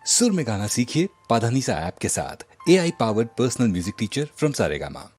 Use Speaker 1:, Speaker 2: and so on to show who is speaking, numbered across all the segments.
Speaker 1: सुर में गाना सीखिए पाधानीसा ऐप के साथ। AI powered personal music teacher from Saregama.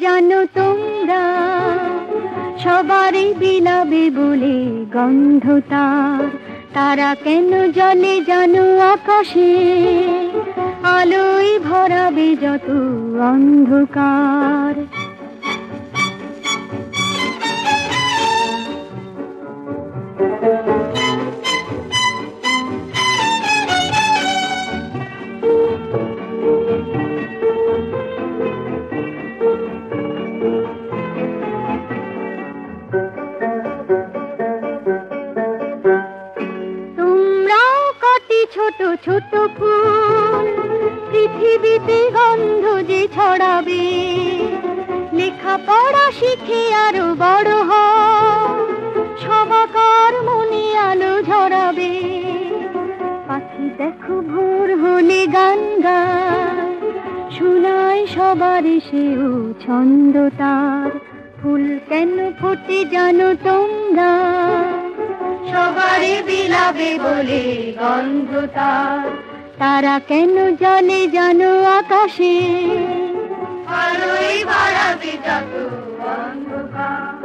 Speaker 2: জানো তোমরা সবারই বিলাবে বলে গন্ধ তার, তারা কেন জলে জানো আকাশে আলোয় ভরাবে যত অন্ধকার। ছোট ছোট ফুল পৃথিবীতে গন্ধ যে ছড়াবে, লেখাপড়া শিখে আরো বড় হও, সবাকার মনে আলো ঝরাবে। পাখি দেখো ভোর হলে গান গায়, শোনায় সবার সেও ছন্দ তার। ফুল কেন ফোটে জানো তোমরা সবারই বিলাবে বলে গন্ধ তার, তারা কেন জলে জানো আকাশে আলোয় ভরাবে যত অন্ধকার।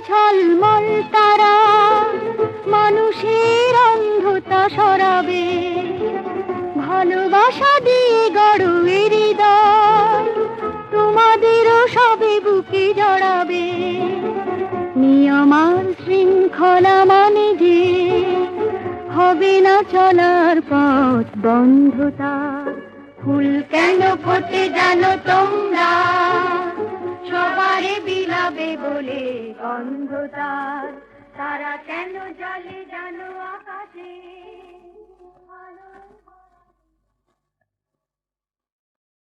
Speaker 2: ঝলমল তারা মানুষের অন্ধতা সরাবে, ভালোবাসা দিয়ে গড়ো হৃদয় তোমাদেরও সবে বুকে জড়াবে। নিয়ম আর শৃঙ্খলা মানে যে হবে না চলার পথ বন্ধ তার। ফুল কেন ফোটে জানো তোমরা সবারে বিলাবে বলে গন্ধ তার, তারা কেন জলে জানো